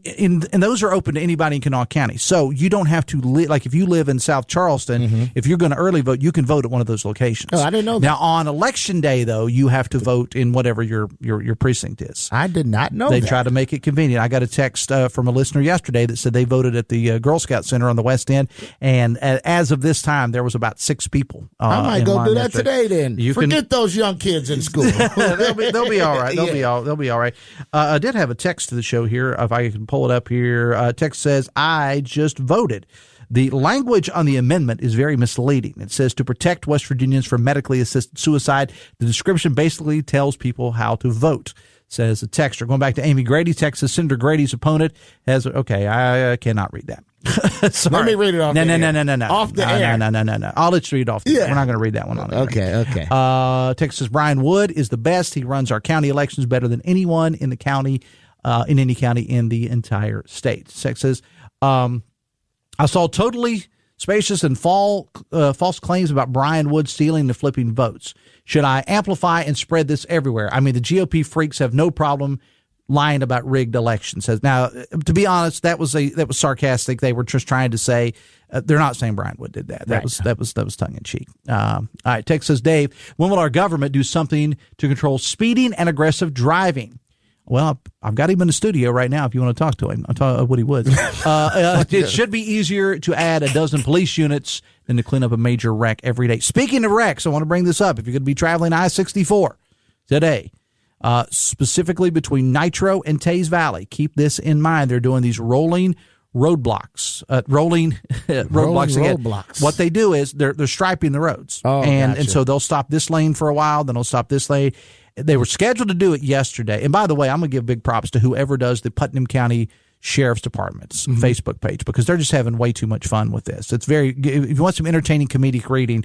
those are open to anybody in Kanawha County. So you don't have to live, like if you live in South Charleston, if you're going to early vote, you can vote at one of those locations. Oh, I didn't know that. Now on election day, though, you have to vote in whatever your precinct is. I did not know They that. try to make it convenient. I got a text from a listener yesterday that said they voted at the Girl Scout Center on the West End, and as of this time, there was about 6 people. I might go do that yesterday. today. Then forget those young kids in school. they'll be all right. They'll be all right. I did have a text to the show here. If I can pull it up here, text says, "I just voted." The language on the amendment is very misleading. It says to protect West Virginians from medically assisted suicide. The description basically tells people how to vote, says the texter. Going back to Amy Grady, Texas Senator Grady's opponent has, I cannot read that. Sorry. Let me read it off no, the no, air. No, no, no, no. Off the air. No. I'll let you read off the air. We're not going to read that one on the air. Okay. Texas Brian Wood is the best. He runs our county elections better than anyone in the county, in any county in the entire state. Text says, I saw totally spacious and false claims about Brian Wood stealing and flipping votes. Should I amplify and spread this everywhere? I mean, the GOP freaks have no problem lying about rigged elections. Now, to be honest, that was sarcastic. They were just trying to say they're not saying Brian Wood did that. That was tongue in cheek. All right, Tex says, Dave, when will our government do something to control speeding and aggressive driving? Well, I've got him in the studio right now if you want to talk to him. I'm talking Woody Woods. It should be easier to add a dozen police units than to clean up a major wreck every day. Speaking of wrecks, I want to bring this up. If you're going to be traveling I-64 today, specifically between Nitro and Taze Valley, keep this in mind. They're doing these rolling roadblocks, roadblocks again. Roadblocks. What they do is they're striping the roads. And so they'll stop this lane for a while, then they'll stop this lane. They were scheduled to do it yesterday. And by the way, I'm going to give big props to whoever does the Putnam County Sheriff's Department's Facebook page, because they're just having way too much fun with this. It's very, if you want some entertaining comedic reading,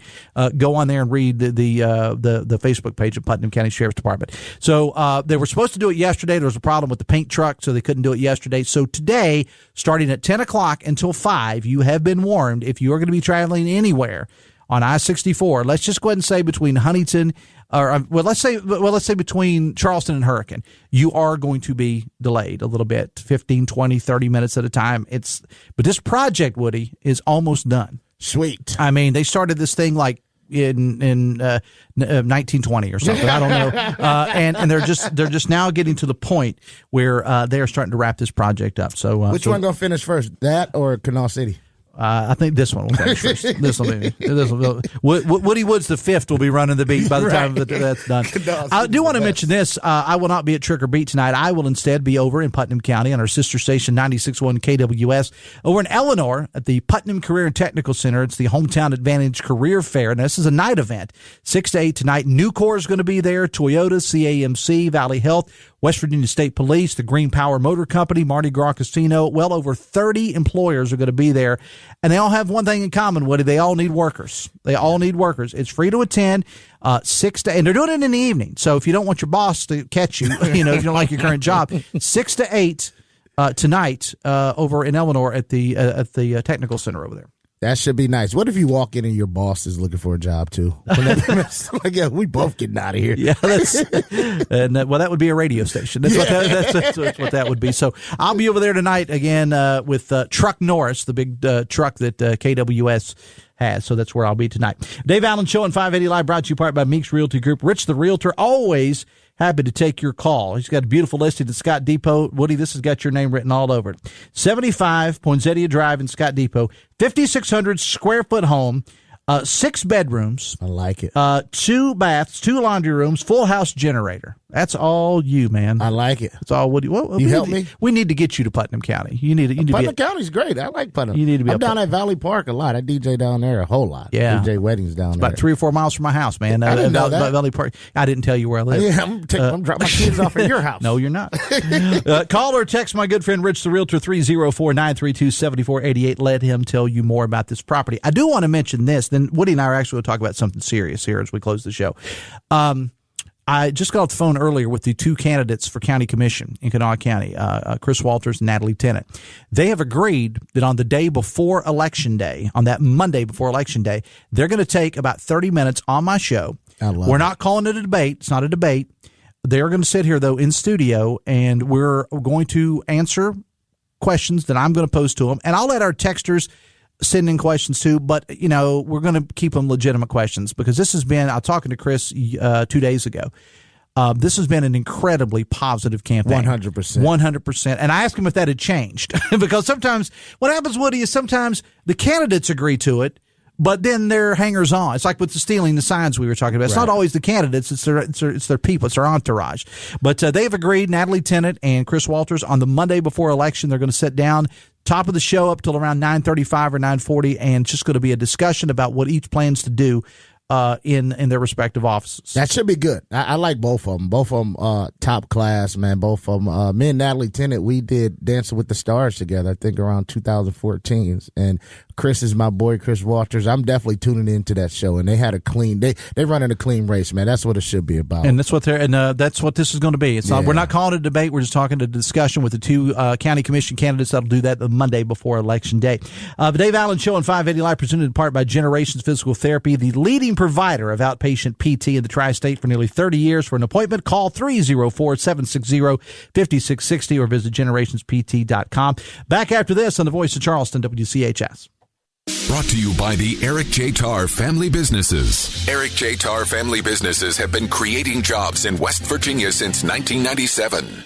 go on there and read the Facebook page of Putnam County Sheriff's Department. So they were supposed to do it yesterday. There was a problem with the paint truck, so they couldn't do it yesterday. So today, starting at 10 o'clock until 5, you have been warned if you are going to be traveling anywhere on I-64, let's just go ahead and say between Huntington, let's say between Charleston and Hurricane, you are going to be delayed a little bit, 15, 20, 30 minutes at a time. But this project, Woody, is almost done. Sweet. I mean, they started this thing like in 1920 or something. I don't know. And they're just now getting to the point where they are starting to wrap this project up. So which one gonna finish first, that or Canal City? I think this one will finish first. Woody Woods the fifth will be running the beat by the time that's done. I do want to mention this. I will not be at Trick or Beat tonight. I will instead be over in Putnam County on our sister station 96.1 KWS over in Eleanor at the Putnam Career and Technical Center. It's the Hometown Advantage Career Fair. And this is a night event, 6 to 8 tonight. Nucor is going to be there, Toyota, CAMC, Valley Health, West Virginia State Police, the Green Power Motor Company, Mardi Gras Casino. Well over 30 employers are going to be there. And they all have one thing in common, Woody. They all need workers. It's free to attend, 6 to 8. And they're doing it in the evening. So if you don't want your boss to catch you, if you don't like your current job, 6 to 8 tonight over in Eleanor at the Technical Center over there. That should be nice. What if you walk in and your boss is looking for a job too? Like, yeah, we both getting out of here. Yeah, that would be a radio station. That's what that would be. So I'll be over there tonight again with Truck Norris, the big truck that KWS has. So that's where I'll be tonight. Dave Allen Show on 580 Live, brought to you part by Meeks Realty Group. Rich the Realtor always Happy to take your call. He's got a beautiful listing at Scott Depot. Woody, this has got your name written all over it. 75 Poinsettia Drive in Scott Depot, 5,600 square foot home. 6 bedrooms. I like it. 2 baths, 2 laundry rooms, full house generator. That's all you, man. I like it. That's all. Woody. Well, you help me? We need to get you to Putnam County. You need to Putnam County's great. I like Putnam. You need to be. I'm down at Valley Park a lot. I DJ down there a whole lot. Yeah. DJ weddings down there. About 3 or 4 miles from my house, man. I didn't know that. Valley Park. I didn't tell you where I live. Yeah, I'm dropping my kids off at your house. No, you're not. Call or text my good friend Rich the Realtor 304-932-7488. Let him tell you more about this property. I do want to mention this. Then Woody and I are actually going to talk about something serious here as we close the show. I just got off the phone earlier with the 2 candidates for county commission in Kanawha County, Chris Walters and Natalie Tennant. They have agreed that on the day before Election Day, on that Monday before Election Day, they're going to take about 30 minutes on my show. We're not calling it a debate. It's not a debate. They're going to sit here, though, in studio, and we're going to answer questions that I'm going to pose to them. And I'll let our texters send in questions too, but we're going to keep them legitimate questions, because this has been, I was talking to Chris 2 days ago. This has been an incredibly positive campaign. 100%. And I asked him if that had changed because sometimes what happens, Woody, is sometimes the candidates agree to it, but then they're hangers on. It's like with the stealing the signs we were talking about. It's not always the candidates. It's their people. It's their entourage. But they've agreed, Natalie Tennant and Chris Walters, on the Monday before election, they're going to sit down, top of the show up till around 9:35 or 9:40, and it's just going to be a discussion about what each plans to do in their respective offices. That should be good. I like both of them. Both of them top class, man. Both of them. Me and Natalie Tennant, we did Dancing with the Stars together, I think around 2014. And Chris is my boy, Chris Walters. I'm definitely tuning into that show. And they had a clean, they running a clean race, man. That's what it should be about. And that's what that's what this is going to be. It's not, we're not calling it a debate. We're just talking a discussion with the 2 county commission candidates that'll do that the Monday before Election Day. The Dave Allen Show on 580 Live, presented in part by Generations Physical Therapy, the leading provider of outpatient PT in the Tri-State for nearly 30 years. For an appointment, call 304-760-5660 or visit generationspt.com. Back after this on the Voice of Charleston, WCHS. Brought to you by the Eric J. Tarr Family Businesses. Eric J. Tarr Family Businesses have been creating jobs in West Virginia since 1997.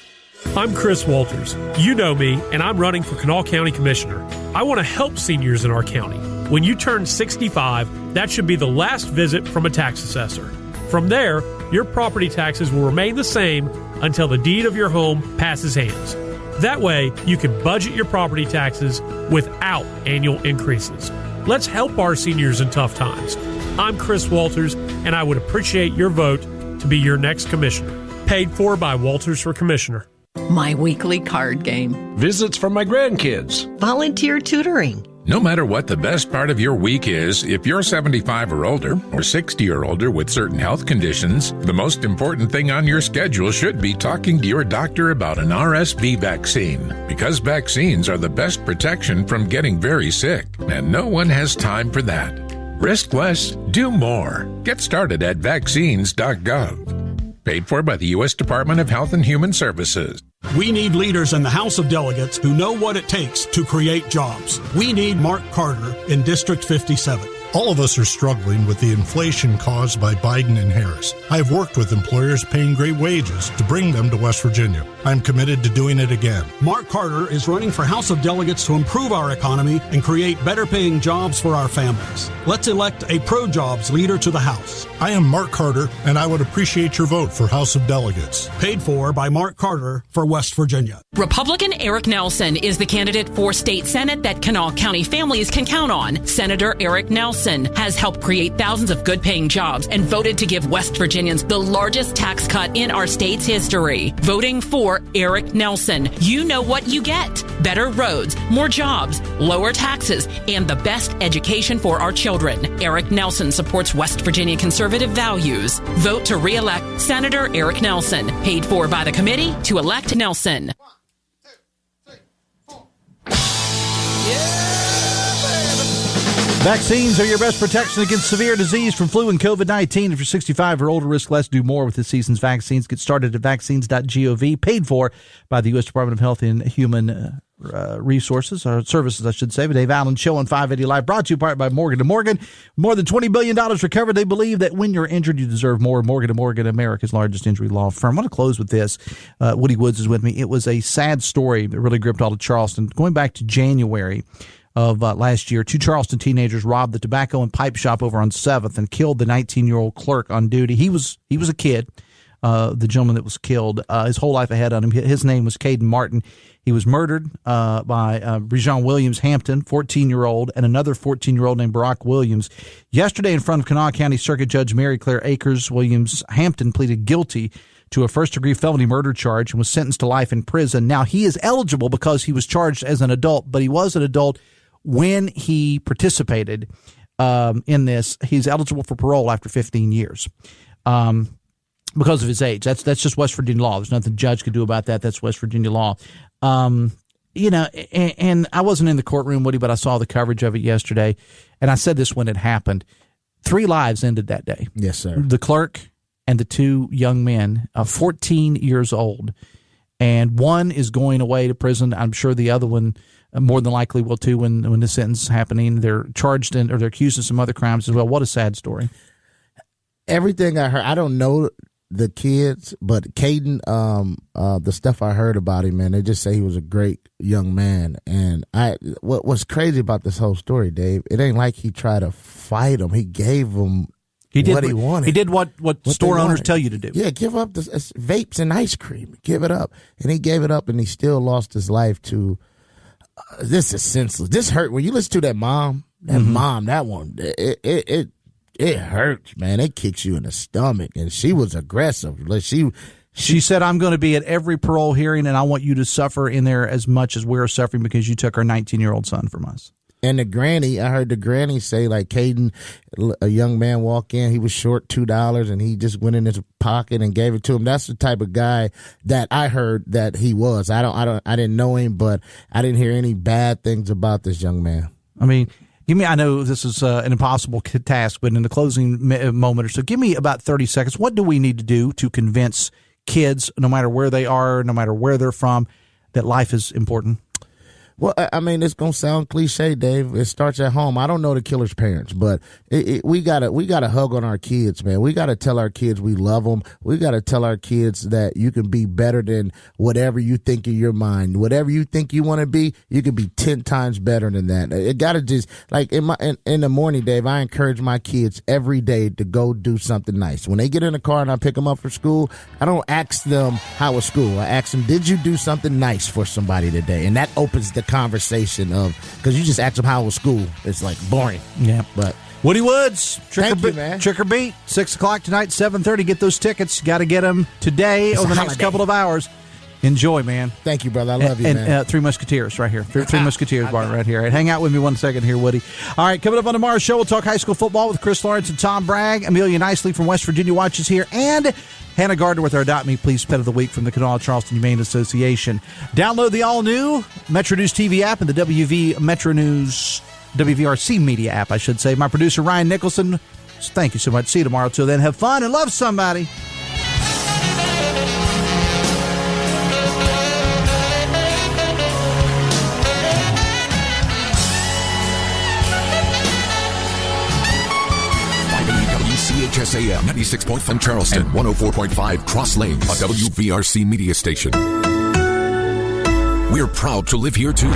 I'm Chris Walters. You know me, and I'm running for Kanawha County Commissioner. I want to help seniors in our county. When you turn 65, that should be the last visit from a tax assessor. From there, your property taxes will remain the same until the deed of your home passes hands. That way, you can budget your property taxes without annual increases. Let's help our seniors in tough times. I'm Chris Walters, and I would appreciate your vote to be your next commissioner. Paid for by Walters for Commissioner. My weekly card game. Visits from my grandkids. Volunteer tutoring. No matter what the best part of your week is, if you're 75 or older, or 60 or older with certain health conditions, the most important thing on your schedule should be talking to your doctor about an RSV vaccine. Because vaccines are the best protection from getting very sick, and no one has time for that. Risk less, do more. Get started at vaccines.gov. Paid for by the U.S. Department of Health and Human Services. We need leaders in the House of Delegates who know what it takes to create jobs. We need Mark Carter in District 57. All of us are struggling with the inflation caused by Biden and Harris. I have worked with employers paying great wages to bring them to West Virginia. I'm committed to doing it again. Mark Carter is running for House of Delegates to improve our economy and create better-paying jobs for our families. Let's elect a pro-jobs leader to the House. I am Mark Carter, and I would appreciate your vote for House of Delegates. Paid for by Mark Carter for West Virginia. Republican Eric Nelson is the candidate for state senate that Kanawha County families can count on. Senator Eric Nelson has helped create thousands of good-paying jobs and voted to give West Virginians the largest tax cut in our state's history. Voting for Eric Nelson, you know what you get. Better roads, more jobs, lower taxes, and the best education for our children. Eric Nelson supports West Virginia conservative values. Vote to re-elect Senator Eric Nelson. Paid for by the committee to elect Nelson. 1, 2, 3, 4. Vaccines are your best protection against severe disease from flu and COVID-19. If you're 65 or older, risk less, do more with this season's vaccines. Get started at vaccines.gov, paid for by the U.S. Department of Health and Human resources, or services, I should say. The Dave Allen Show on 580 Live, brought to you part by Morgan & Morgan. More than $20 billion recovered. They believe that when you're injured, you deserve more. Morgan & Morgan, America's largest injury law firm. I want to close with this. Woody Woods is with me. It was a sad story that really gripped all of Charleston. Going back to January of last year, 2 Charleston teenagers robbed the tobacco and pipe shop over on 7th and killed the 19-year-old clerk on duty. He was a kid. The gentleman that was killed, his whole life ahead on him. His name was Caden Martin. He was murdered by Brejon Williams Hampton, 14-year-old, and another 14-year-old named Barack Williams. Yesterday, in front of Kanawha County Circuit Judge Mary Claire Akers, Williams Hampton pleaded guilty to a first-degree felony murder charge and was sentenced to life in prison. Now, he is eligible because he was charged as an adult, but he was an adult when he participated in this. He's eligible for parole after 15 years. Because of his age. That's just West Virginia law. There's nothing the judge could do about that. That's West Virginia law. And I wasn't in the courtroom, Woody, but I saw the coverage of it yesterday. And I said this when it happened. 3 lives ended that day. Yes, sir. The clerk and the 2 young men, 14 years old. And one is going away to prison. I'm sure the other one more than likely will too when the sentence is happening. They're charged or they're accused of some other crimes as well. What a sad story. Everything I heard, I don't know the kids, but Caden, the stuff I heard about him, man, they just say he was a great young man. And what's crazy about this whole story, Dave, it ain't like he tried to fight him. He gave him what he wanted. He did what store owners tell you to do. Yeah, give up the vapes and ice cream. Give it up. And he gave it up, and he still lost his life to this is senseless. This hurt. When you listen to that mom, that one, it hurts, man. It kicks you in the stomach, and she was aggressive. Like she said, "I'm going to be at every parole hearing, and I want you to suffer in there as much as we're suffering because you took our 19-year-old son from us." And the granny, I heard the granny say, like, Caden, a young man walk in, he was short $2, and he just went in his pocket and gave it to him. That's the type of guy that I heard that he was. I didn't know him, but I didn't hear any bad things about this young man. I mean, I know this is an impossible task, but in the closing moment or so, give me about 30 seconds. What do we need to do to convince kids, no matter where they are, no matter where they're from, that life is important? Well, I mean, it's gonna sound cliche, Dave. It starts at home. I don't know the killer's parents, but we gotta hug on our kids, man. We gotta tell our kids we love them. We gotta tell our kids that you can be better than whatever you think in your mind. Whatever you think you want to be, you can be 10 times better than that. It gotta just like in the morning, Dave. I encourage my kids every day to go do something nice. When they get in the car and I pick them up for school, I don't ask them how was school. I ask them, did you do something nice for somebody today? And that opens the conversation of, because you just ask them how was school, it's like boring. Yeah, but Woody Woods, Trick or Beat, 6 o'clock tonight, 7:30. Get those tickets. Got to get them today or the next couple of hours. Enjoy, man. Thank you, brother. I love you, man. And Three Musketeers right here. Three Musketeers bar right here. Right, hang out with me 1 second here, Woody. All right, coming up on tomorrow's show, we'll talk high school football with Chris Lawrence and Tom Bragg. Amelia Nicely from West Virginia watches here, and Hannah Gardner with our Adopt Me Please Pet of the Week from the Kanawha Charleston Humane Association. Download the all-new Metro News TV app and the WVRC Media app, I should say. My producer, Ryan Nicholson, thank you so much. See you tomorrow. Till then, have fun and love somebody. WCHS AM 96.5 Charleston, 104.5 Cross Lanes, a WVRC media station. We're proud to live here too.